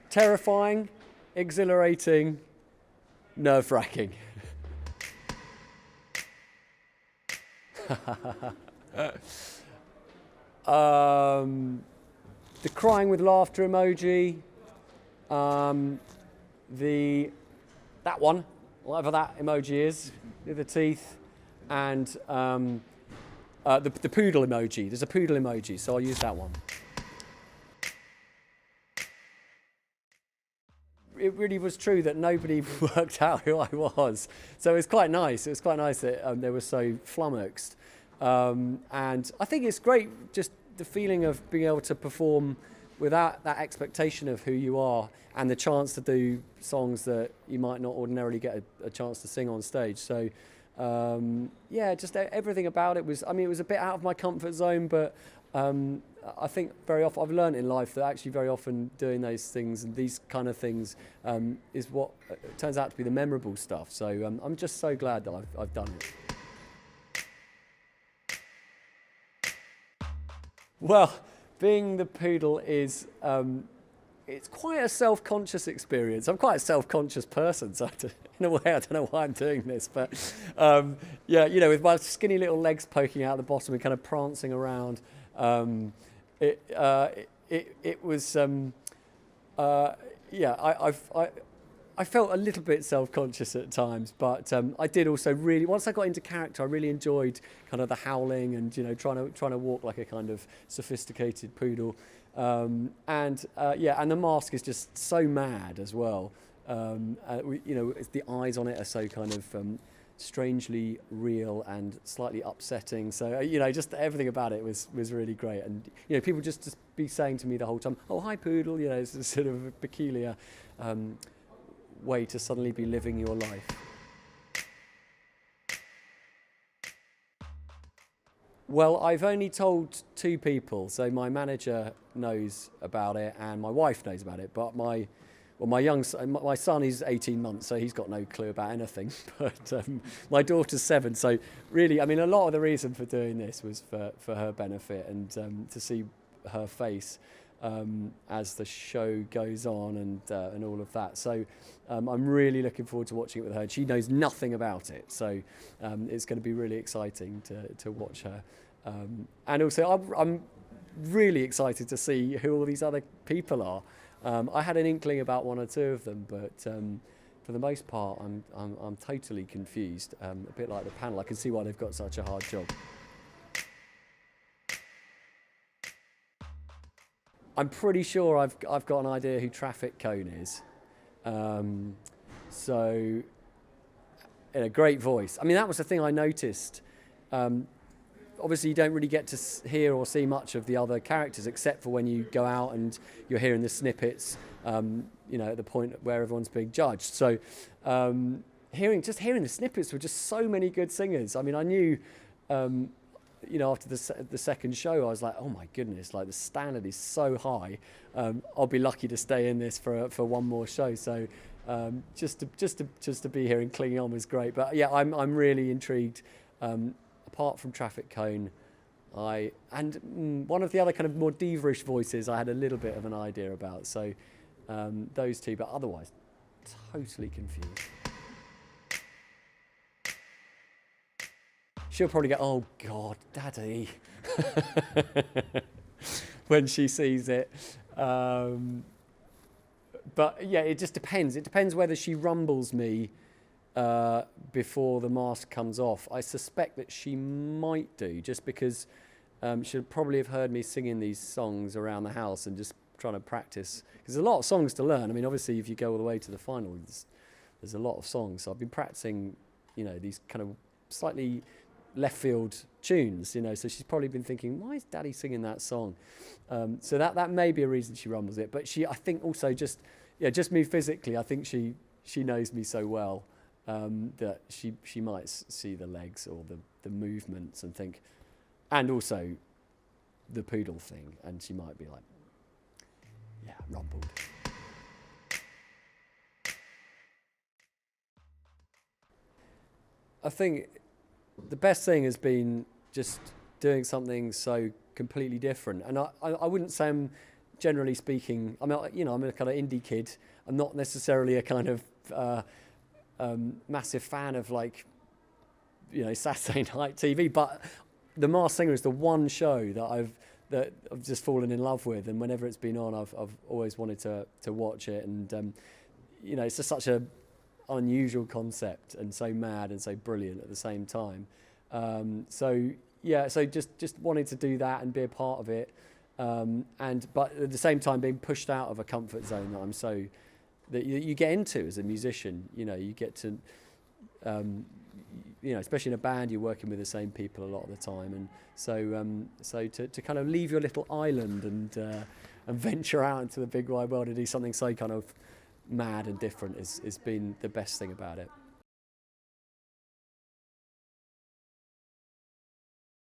Terrifying, exhilarating, nerve-wracking. The crying with laughter emoji, that one, whatever that emoji is, with the teeth, and the poodle emoji. There's a poodle emoji, so I'll use that one. It really was true that nobody worked out who I was, so it was quite nice. It was quite nice that they were so flummoxed, and I think it's great just the feeling of being able to perform without that expectation of who you are and the chance to do songs that you might not ordinarily get a chance to sing on stage. So yeah, just everything about it was, I mean, it was a bit out of my comfort zone, but I think very often, I've learned in life that actually very often doing those things and these kind of things is what turns out to be the memorable stuff. So I'm just so glad that I've done it. Well, being the poodle is, it's quite a self-conscious experience. I'm quite a self-conscious person, so in a way I don't know why I'm doing this, but yeah, you know, with my skinny little legs poking out the bottom and kind of prancing around, it was, yeah, I felt a little bit self-conscious at times, but I did also really, once I got into character, I really enjoyed kind of the howling and, you know, trying to walk like a kind of sophisticated poodle. Yeah, and the mask is just so mad as well. You know, the eyes on it are so kind of strangely real and slightly upsetting. So, you know, just everything about it was really great. And, you know, people just be saying to me the whole time, "Oh, hi, Poodle," you know, it's a sort of a peculiar way to suddenly be living your life. Well, I've only told 2 people, so my manager knows about it and my wife knows about it, but my son is 18 months, so he's got no clue about anything, but my daughter's 7, so really, I mean, a lot of the reason for doing this was for her benefit and to see her face as the show goes on and all of that. So I'm really looking forward to watching it with her. She knows nothing about it, so it's going to be really exciting to watch her. And also, I'm really excited to see who all these other people are. I had an inkling about 1 or 2 of them, but for the most part, I'm totally confused. A bit like the panel, I can see why they've got such a hard job. I'm pretty sure I've got an idea who Traffic Cone is. So, in a great voice. I mean, that was the thing I noticed. Obviously, you don't really get to hear or see much of the other characters, except for when you go out and you're hearing the snippets. You know, at the point where everyone's being judged. So, hearing the snippets were just so many good singers. I mean, I knew. You know, after the second show, I was like, oh my goodness, like the standard is so high. I'll be lucky to stay in this for one more show. So just to be here and clinging on was great. But yeah, I'm really intrigued. Apart from Traffic Cone, and one of the other kind of more diva-ish voices, I had a little bit of an idea about. So those 2, but otherwise, totally confused. She'll probably go, "Oh God, Daddy," when she sees it. But yeah, it just depends. It depends whether she rumbles me before the mask comes off. I suspect that she might do, just because she'll probably have heard me singing these songs around the house and just trying to practice. Because there's a lot of songs to learn. I mean, obviously, if you go all the way to the final, there's a lot of songs. So I've been practicing, you know, these kind of slightly left field tunes, you know, so she's probably been thinking, why is Daddy singing that song? So that may be a reason she rumbles it, but I think also just me physically, I think she knows me so well that she might see the legs or the movements and think, and also the poodle thing, and she might be like, yeah, rumbled. I think the best thing has been just doing something so completely different. And I wouldn't say I'm generally speaking, I'm a kind of indie kid. I'm not necessarily a kind of massive fan of like, Saturday night TV, but The Masked Singer is the one show that I've just fallen in love with, and whenever it's been on, I've always wanted to watch it, and it's just such a unusual concept and so mad and so brilliant at the same time. So just wanted to do that and be a part of it, but at the same time being pushed out of a comfort zone that you get into as a musician. You get to especially in a band, you're working with the same people a lot of the time, and so to kind of leave your little island and venture out into the big wide world and do something so kind of mad and different has been the best thing about it.